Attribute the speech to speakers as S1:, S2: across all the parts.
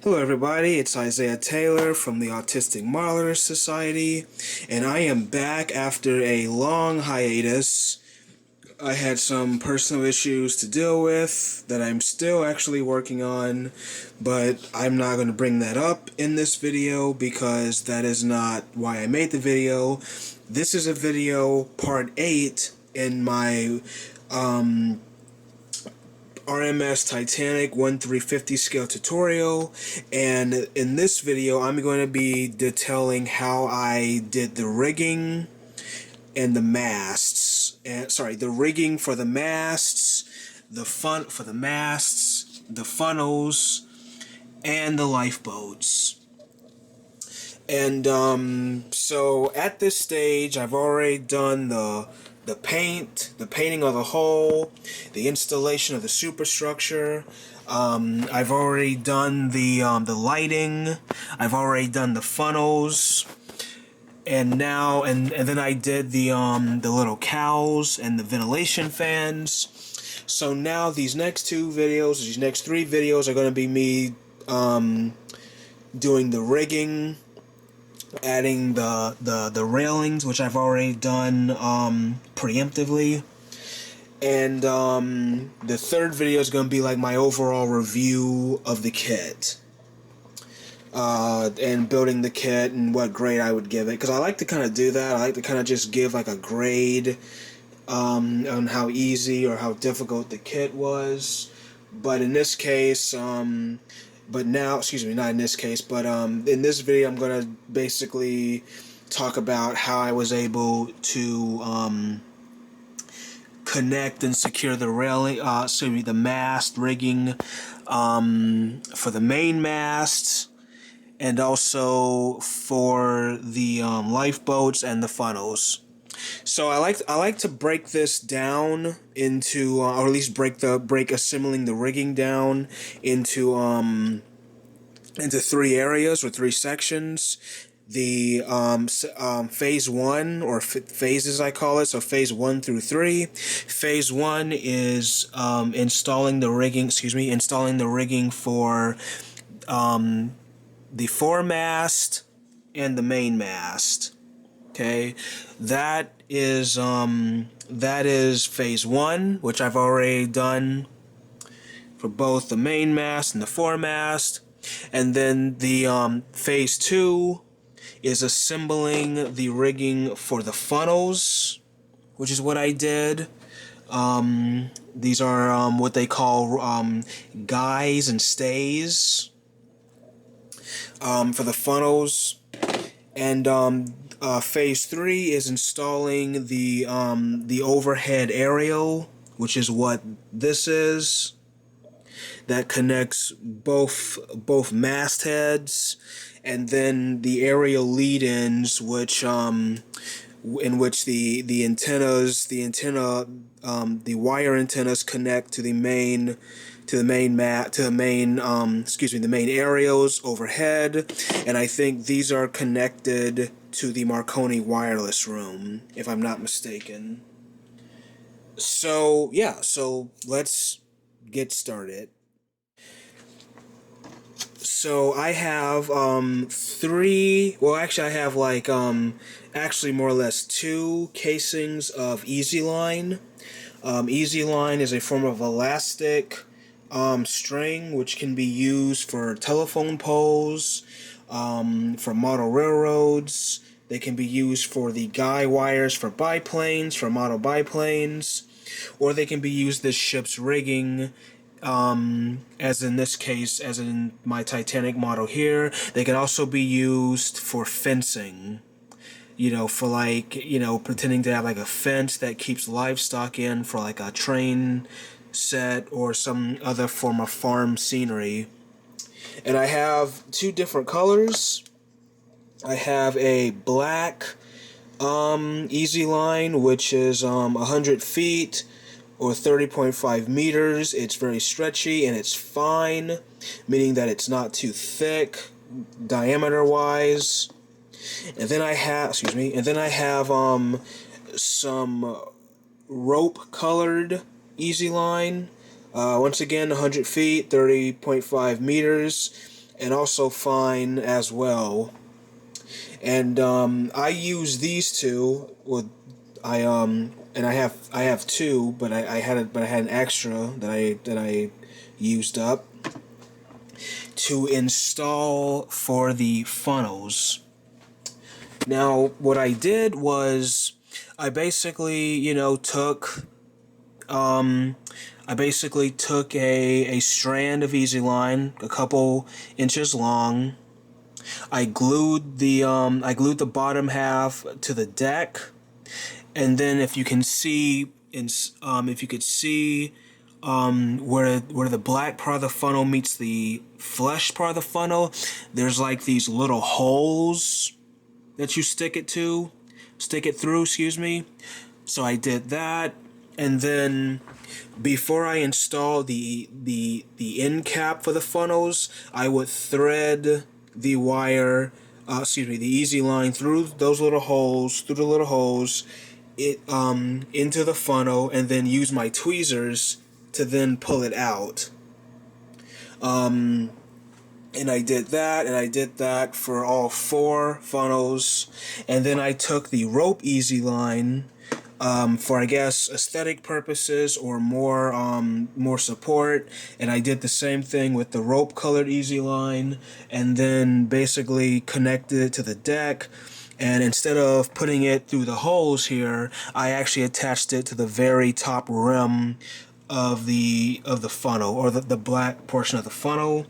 S1: Hello everybody, it's Isaiah Taylor from the Autistic Modelers Society, and I am back after a long hiatus. I had some personal issues to deal with that I'm still actually working on, but I'm not going to bring that up in this video because that is not why I made the video. This is a video part 8 in my RMS Titanic 1/350 scale tutorial, and in this video I'm going to be detailing how I did the rigging and the masts, and the rigging for the masts, the funnels, and the lifeboats. And so at this stage I've already done the painting of the hull, the installation of the superstructure. I've already done the lighting. I've already done the funnels, and now and then I did the little cowls and the ventilation fans. So now these next three videos are going to be me doing the rigging, adding the railings, which I've already done preemptively, and the third video is going to be like my overall review of the kit, and building the kit and what grade I would give it, because I like to kind of do that. I like to kind of just give like a grade on how easy or how difficult the kit was. But in this case, in this video I'm going to basically talk about how I was able to connect and secure the railing, the mast rigging for the main mast, and also for the lifeboats and the funnels. So I like to break this down into, or at least break assembling the rigging down into three areas or three sections. The phase 1, or phases I call it. So phase 1 through 3. Phase 1 is installing the rigging for the foremast and the main mast. Okay, that is phase 1, which I've already done for both the main mast and the foremast. And then the phase 2 is assembling the rigging for the funnels, which is what I did. These are what they call guys and stays for the funnels. And phase 3 is installing the overhead aerial, which is what this is. That connects both mastheads, and then the aerial lead-ins, in which the wire antennas connect to the main aerials overhead, and I think these are connected to the Marconi wireless room, if I'm not mistaken. So yeah, so let's get started. So I have I have actually more or less 2 casings of Easy Line. Easy Line is a form of elastic string which can be used for telephone poles, for model railroads. They can be used for the guy wires for biplanes, for model biplanes, or they can be used as ship's rigging. As in this case, as in my Titanic model here. They can also be used for fencing, for pretending to have like a fence that keeps livestock in for like a train set or some other form of farm scenery. And I have 2 different colors. I have a black Easy Line, which is 100 feet or 30.5 meters. It's very stretchy and it's fine, meaning that it's not too thick diameter wise. And then I have some rope colored Easy Line, once again 100 feet, 30.5 meters. and also fine as well. And I use these two with and I have two, but I had an extra that I used up to install for the funnels. Now, what I did was I basically, I basically took a strand of Easy Line, a couple inches long. I glued the bottom half to the deck, and then if you can see if you could see where the black part of the funnel meets the flesh part of the funnel, there's like these little holes that you stick it through, excuse me. So I did that, and then before I install the end cap for the funnels, I would thread the wire, the Easy Line through those little holes, into the funnel, and then use my tweezers to then pull it out. And I did that for all 4 funnels, and then I took the rope Easy Line for, I guess, aesthetic purposes or more support, and I did the same thing with the rope colored Easy Line, and then basically connected it to the deck. And instead of putting it through the holes here, I actually attached it to the very top rim of the funnel, or the black portion of the funnel.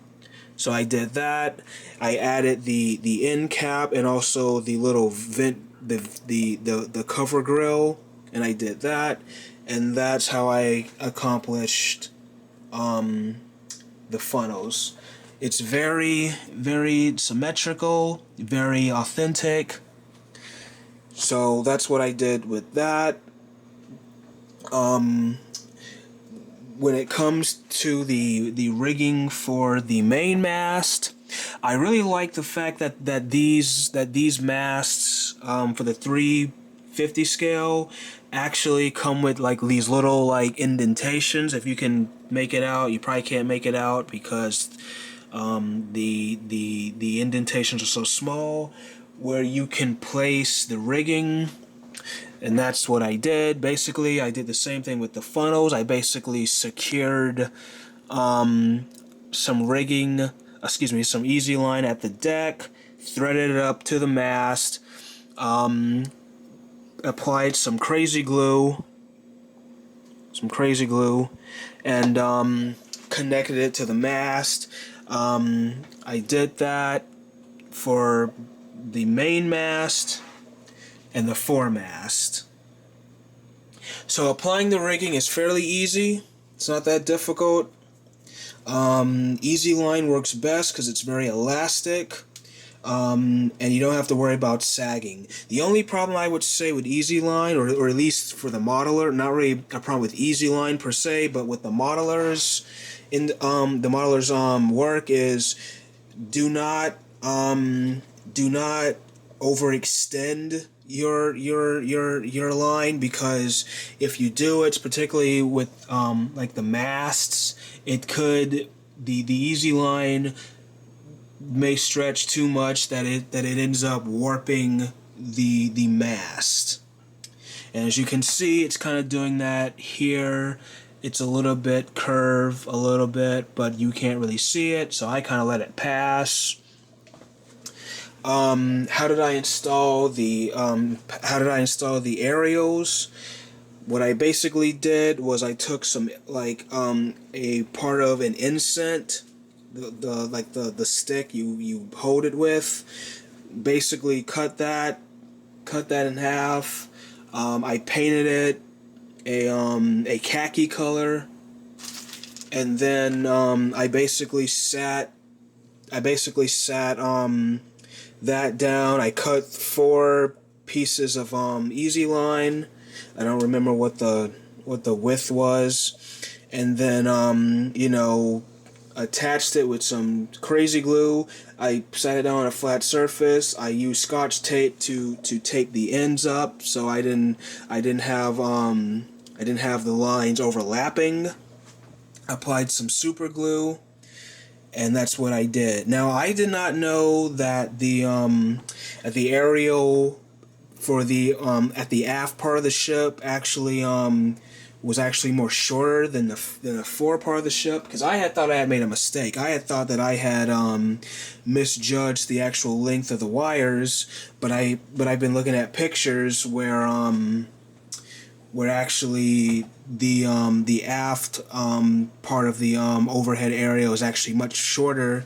S1: So I did that. I added the end cap and also the little vent, the cover grill, and I did that, and that's how I accomplished the funnels. It's very, very symmetrical, very authentic. So that's what I did with that. When it comes to the rigging for the main mast, I really like the fact that these masts for the 350 scale actually come with like these little like indentations. If you can make it out, you probably can't make it out because the indentations are so small, where you can place the rigging. And that's what I did. Basically, I did the same thing with the funnels. I basically secured some rigging, some Easy Line at the deck, threaded it up to the mast, applied some Krazy Glue, and connected it to the mast. I did that for the main mast and the foremast. So applying the rigging is fairly easy. It's not that difficult. Easy Line works best because it's very elastic, and you don't have to worry about sagging. The only problem I would say with Easy Line, or at least for the modeler, not really a problem with Easy Line per se, but with the modelers, work is do not overextend your line, because if you do, it's particularly with like the masts, the Easy Line may stretch too much that it ends up warping the mast. And as you can see, it's kind of doing that here. It's a little bit curved, a little bit, but you can't really see it, so I kind of let it pass. How did I install the aerials? What I basically did was I took some a part of an incent, the stick you hold it with, basically cut that in half. I painted it a khaki color, and then I basically sat that down. I cut 4 pieces of Easy Line. I don't remember what the width was, and then attached it with some Krazy Glue. I sat it down on a flat surface. I used Scotch tape to tape the ends up, so I didn't have the lines overlapping. Applied some super glue, and that's what I did. Now, I did not know that at the aerial for the at the aft part of the ship actually was actually more shorter than the fore part of the ship, because I had thought I had made a mistake. I had thought that I had misjudged the actual length of the wires, but I've been looking at pictures where actually the aft part of the overhead area is actually much shorter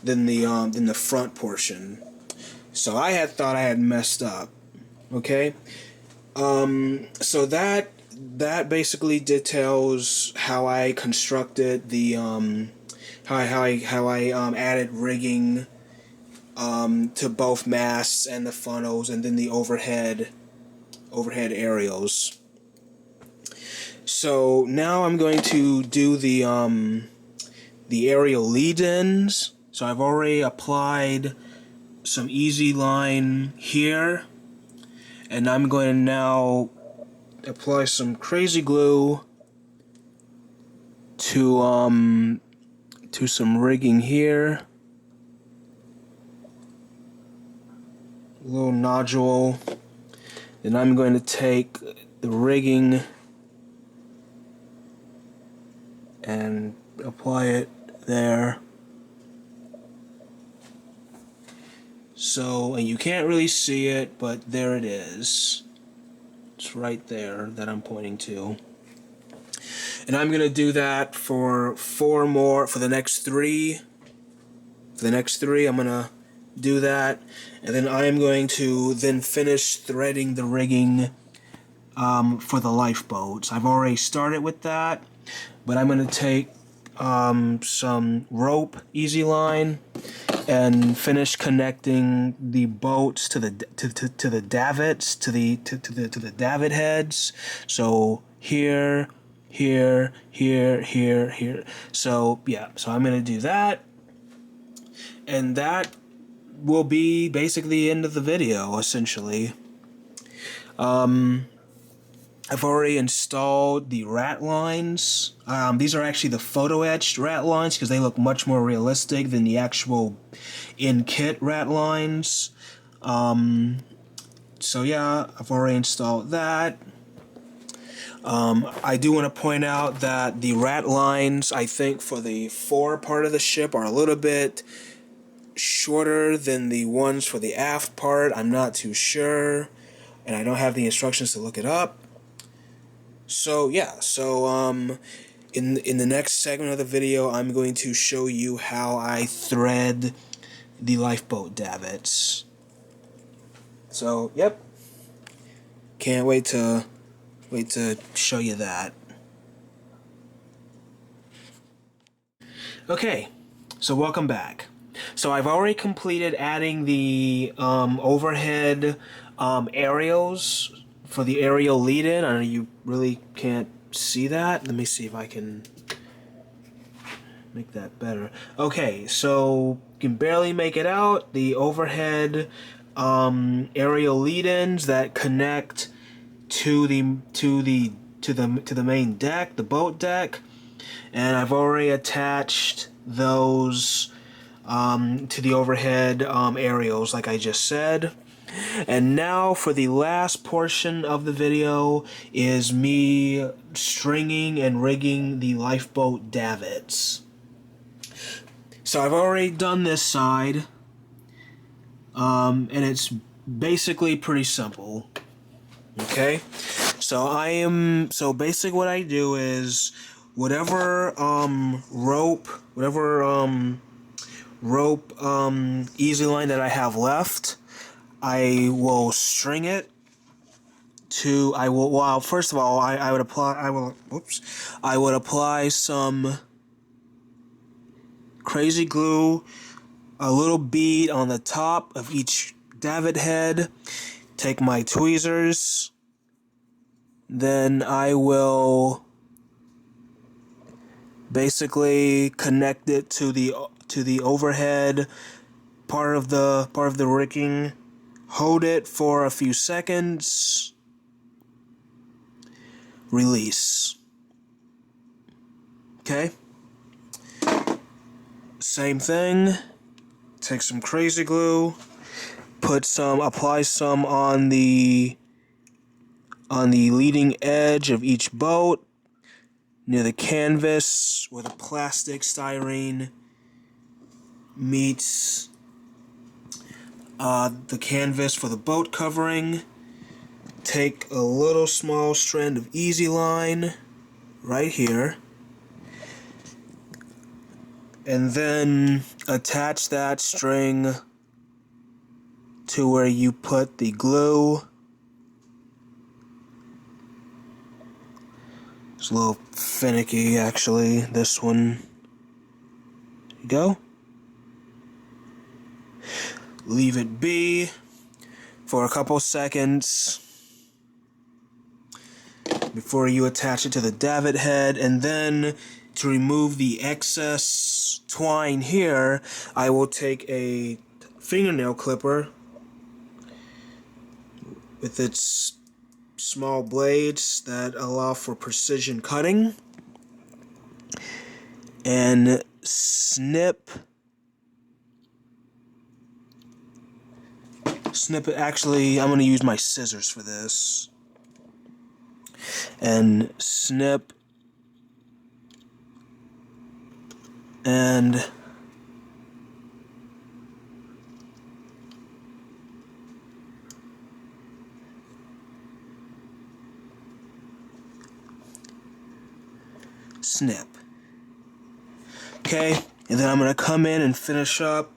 S1: than the front portion. So I had thought I had messed up. Okay, so that basically details how I constructed the how I added rigging to both masts and the funnels, and then the overhead aerials. So now I'm going to do the aerial lead-ins. So I've already applied some easy line here, and I'm going to now apply some Krazy Glue to some rigging here. A little nodule. Then I'm going to take the rigging and apply it there. So, and you can't really see it, but there it is. It's right there that I'm pointing to. And I'm going to do that for the next three. For the next three, I'm going to do that. And then I'm going to then finish threading the rigging for the lifeboats. I've already started with that, but I'm going to take some rope easy line and finish connecting the boats to the davits, to the davit heads. So here. So yeah, so I'm gonna do that, and that will be basically the end of the video, essentially. I've already installed the rat lines. These are actually the photo etched rat lines because they look much more realistic than the actual in-kit rat lines. So yeah, I've already installed that. I do want to point out that the rat lines, I think, for the fore part of the ship are a little bit shorter than the ones for the aft part. I'm not too sure, and I don't have the instructions to look it up. So yeah, in the next segment of the video, I'm going to show you how I thread the lifeboat davits. So yep, can't wait to show you that. Okay, so welcome back. So I've already completed adding the overhead aerials for the aerial lead-in. I know you really can't see that. Let me see if I can make that better. Okay, so you can barely make it out. The overhead aerial lead-ins that connect to the main deck, the boat deck, and I've already attached those to the overhead aerials, like I just said. And now for the last portion of the video is me stringing and rigging the lifeboat davits. So I've already done this side, and it's basically pretty simple. Okay, so basically what I do is whatever rope easy line that I have left, I will string it to, first of all, I would apply some Krazy Glue, a little bead on the top of each davit head, take my tweezers, then I will basically connect it to the overhead part of the rigging, hold it for a few seconds, release. Okay? same thing. Take some Krazy Glue, apply some on the leading edge of each boat, near the canvas where the plastic styrene meets the canvas for the boat covering. Take a little small strand of Easy Line right here, and then attach that string to where you put the glue. It's a little finicky, actually, this one. There you go. Leave it be for a couple seconds before you attach it to the davit head, and then to remove the excess twine here, I will take a fingernail clipper with its small blades that allow for precision cutting, and snip it. Actually, I'm going to use my scissors for this. And snip and snip. Okay, and then I'm going to come in and finish up,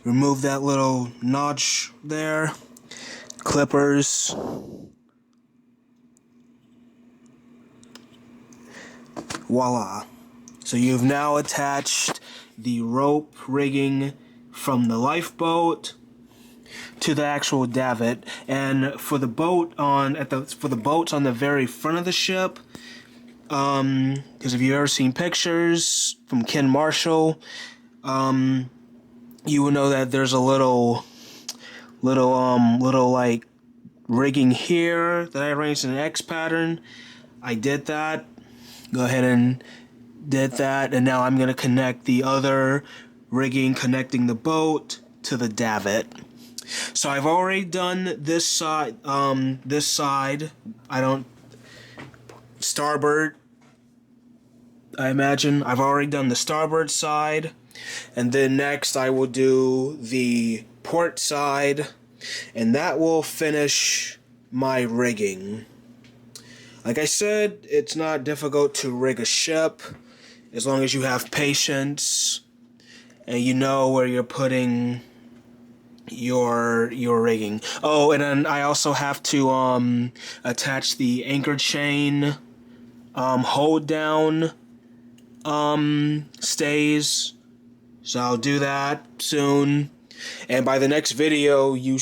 S1: remove that little notch there, clippers. Voila. So you've now attached the rope rigging from the lifeboat to the actual davit. And for the boats on the very front of the ship, because if you've ever seen pictures from Ken Marshall, you will know that there's a little like rigging here that I arranged in an X pattern. I did that. Go ahead and did that, and now I'm going to connect the other rigging connecting the boat to the davit. So I've already done this side. Starboard, I imagine. I've already done the starboard side, and then next I will do the port side, and that will finish my rigging. Like I said, it's not difficult to rig a ship as long as you have patience and you know where you're putting your rigging. Oh, and then I also have to attach the anchor chain hold down stays. So I'll do that soon. And by the next video, we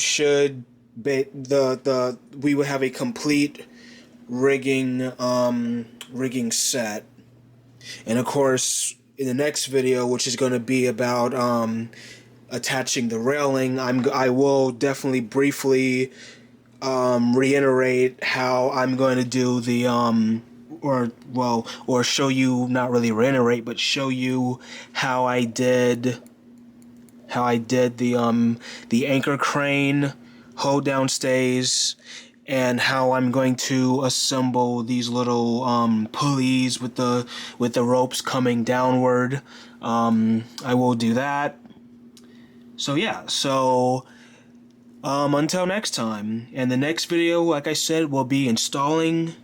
S1: will have a complete rigging set. And of course, in the next video, which is going to be about attaching the railing, I will definitely briefly reiterate how I'm going to do the or show you, not really reiterate, but show you how I did the anchor crane hold down stays, and how I'm going to assemble these little pulleys with the ropes coming downward. I will do that. So yeah, until next time. And the next video, like I said, will be installing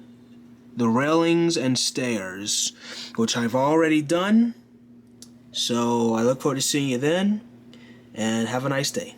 S1: the railings and stairs, which I've already done. So I look forward to seeing you then, and have a nice day.